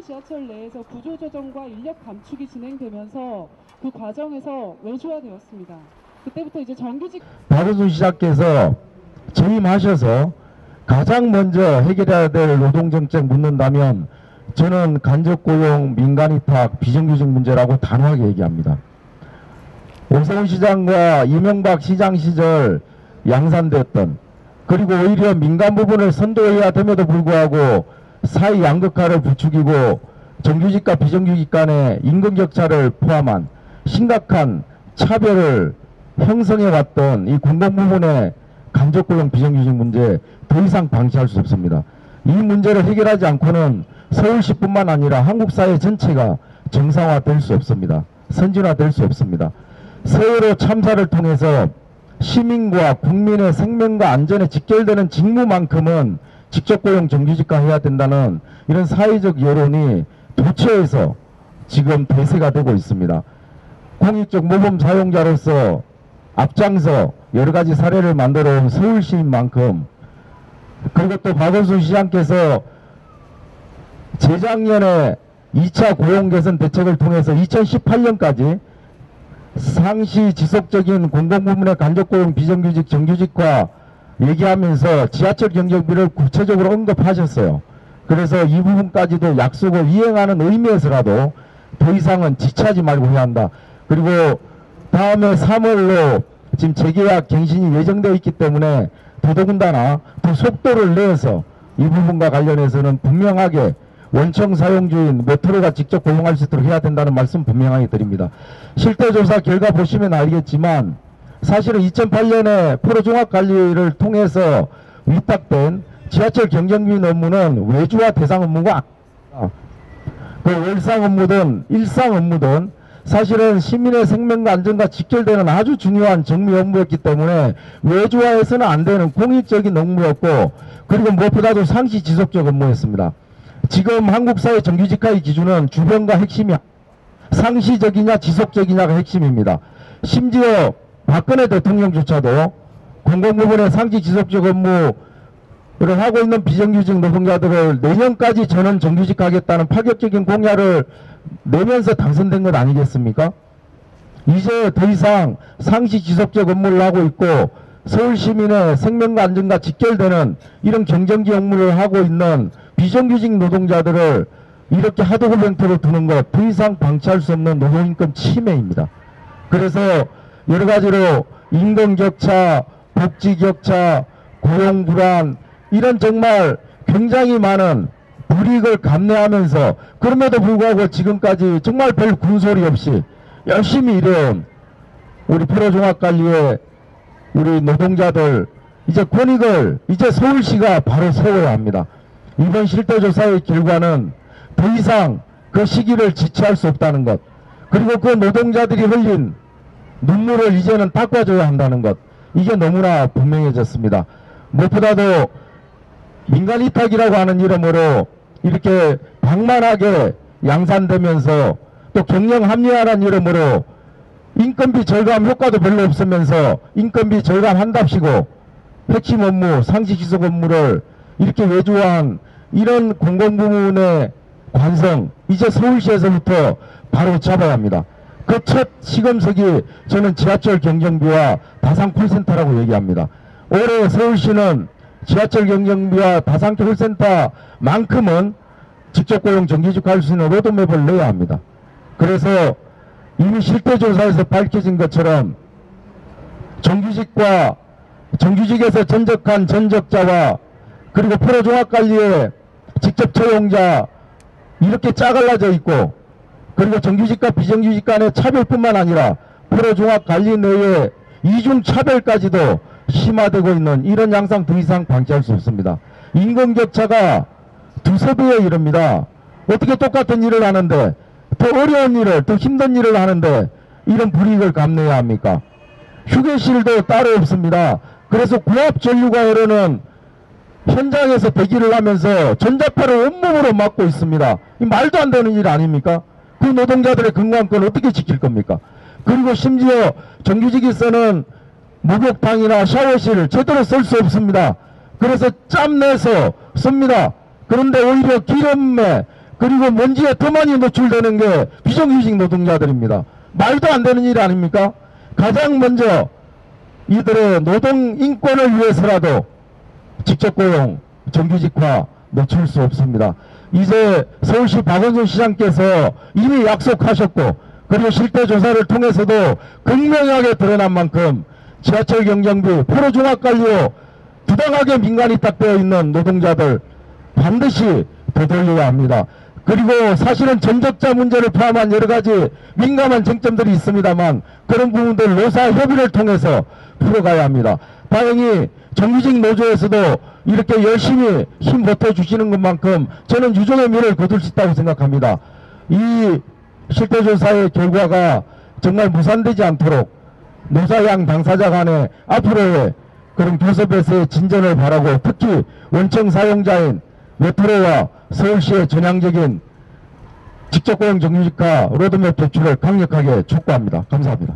지하철 내에서 구조조정과 인력 감축이 진행되면서 그 과정에서 외주화되었습니다. 그때부터 이제 정규직 박원순 시장께서 재임하셔서 가장 먼저 해결해야 될 노동정책 묻는다면 저는 간접고용, 민간위탁, 비정규직 문제라고 단호하게 얘기합니다. 오세훈 시장과 이명박 시장 시절 양산되었던, 그리고 오히려 민간 부분을 선도해야 됨에도 불구하고 사회 양극화를 부추기고 정규직과 비정규직 간의 임금격차를 포함한 심각한 차별을 형성해왔던 이 공공부문의 간접고용 비정규직 문제 더 이상 방치할 수 없습니다. 이 문제를 해결하지 않고는 서울시뿐만 아니라 한국 사회 전체가 정상화될 수 없습니다. 선진화될 수 없습니다. 세월호 참사를 통해서 시민과 국민의 생명과 안전에 직결되는 직무만큼은 직접고용 정규직화해야 된다는 이런 사회적 여론이 도처에서 지금 대세가 되고 있습니다. 공익적 모범 사용자로서 앞장서 여러가지 사례를 만들어 온 서울시인 만큼, 그리고 또 박원순 시장께서 재작년에 2차 고용 개선 대책을 통해서 2018년까지 상시 지속적인 공공부문의 간접고용 비정규직 정규직화 얘기하면서 지하철 경정비를 구체적으로 언급하셨어요. 그래서 이 부분까지도 약속을 이행하는 의미에서라도 더 이상은 지체하지 말고 해야 한다. 그리고 다음에 3월로 지금 재계약 갱신이 예정되어 있기 때문에 더더군다나 더 속도를 내서 이 부분과 관련해서는 분명하게 원청 사용주인 메트로가 직접 고용할 수 있도록 해야 된다는 말씀 분명하게 드립니다. 실태조사 결과 보시면 알겠지만 사실은 2008년에 프로종합관리를 통해서 위탁된 지하철 경정비 업무는 외주화 대상 업무가 그 월상 업무든 일상 업무든 사실은 시민의 생명과 안전과 직결되는 아주 중요한 정미 업무였기 때문에 외주화해서는 안 되는 공익적인 업무였고, 그리고 무엇보다도 상시 지속적 업무였습니다. 지금 한국 사회 정규직화의 기준은 주변과 핵심이 상시적이냐 지속적이냐가 핵심입니다. 심지어 박근혜 대통령조차도 공공부문의 상시 지속적 업무를 하고 있는 비정규직 노동자들을 내년까지 전원 정규직하겠다는 파격적인 공약을 내면서 당선된 것 아니겠습니까? 이제 더 이상 상시 지속적 업무를 하고 있고 서울 시민의 생명과 안전과 직결되는 이런 경정기 업무를 하고 있는 비정규직 노동자들을 이렇게 하도급행토로 두는 것 더 이상 방치할 수 없는 노동인권 침해입니다. 그래서 여러 가지로 임금격차, 복지격차, 고용불안, 이런 정말 굉장히 많은 불이익을 감내하면서 그럼에도 불구하고 지금까지 정말 별 군소리 없이 열심히 일해온 우리 프로종합관리의 우리 노동자들, 이제 권익을 이제 서울시가 바로 세워야 합니다. 이번 실태조사의 결과는 더 이상 그 시기를 지체할 수 없다는 것, 그리고 그 노동자들이 흘린 눈물을 이제는 닦아줘야 한다는 것, 이게 너무나 분명해졌습니다. 무엇보다도 민간위탁이라고 하는 이름으로 이렇게 방만하게 양산되면서 또 경영합리화라는 이름으로 인건비 절감 효과도 별로 없으면서 인건비 절감한답시고 핵심 업무, 상시 지속 업무를 이렇게 외주화한 이런 공공부문의 관성, 이제 서울시에서부터 바로 잡아야 합니다. 그 첫 시금석이 저는 지하철 경정비와 다산 콜센터라고 얘기합니다. 올해 서울시는 지하철 경정비와 다산 콜센터만큼은 직접고용 정규직화할 수 있는 로드맵을 내야 합니다. 그래서 이미 실태조사에서 밝혀진 것처럼 정규직과 정규직에서 전적한 전적자와 그리고 프로종합관리의 직접 채용자 이렇게 짜갈라져 있고, 그리고 정규직과 비정규직 간의 차별뿐만 아니라 프로종합관리 내에 이중차별까지도 심화되고 있는 이런 양상 더 이상 방치할 수 없습니다. 임금격차가 두세 배에 이릅니다. 어떻게 똑같은 일을 하는데 더 어려운 일을, 더 힘든 일을 하는데 이런 불이익을 감내해야 합니까? 휴게실도 따로 없습니다. 그래서 고압전류가 흐르는 현장에서 대기를 하면서 전자파를 온몸으로 맞고 있습니다. 이 말도 안 되는 일 아닙니까? 그 노동자들의 건강권 어떻게 지킬 겁니까? 그리고 심지어 정규직이 쓰는 목욕탕이나 샤워실 제대로 쓸 수 없습니다. 그래서 짬 내서 씁니다. 그런데 오히려 기름에 그리고 먼지에 더 많이 노출되는 게 비정규직 노동자들입니다. 말도 안 되는 일 아닙니까? 가장 먼저 이들의 노동 인권을 위해서라도 직접 고용, 정규직화 놓칠 수 없습니다. 이제 서울시 박원순 시장께서 이미 약속하셨고, 그리고 실태 조사를 통해서도 극명하게 드러난 만큼 지하철 경정비, 포로 종합관리로 부당하게 민간이 딱 되어 있는 노동자들 반드시 되돌려야 합니다. 그리고 사실은 전적자 문제를 포함한 여러 가지 민감한 쟁점들이 있습니다만 그런 부분들 노사 협의를 통해서 풀어가야 합니다. 다행히 정규직 노조에서도 이렇게 열심히 힘 보태주시는 것만큼 저는 유종의 미를 거둘 수 있다고 생각합니다. 이 실태조사의 결과가 정말 무산되지 않도록 노사양 당사자 간에 앞으로의 그런 교섭에서의 진전을 바라고, 특히 원청 사용자인 메트로와 서울시의 전향적인 직접고용 정규직화 로드맵 제출을 강력하게 촉구합니다. 감사합니다.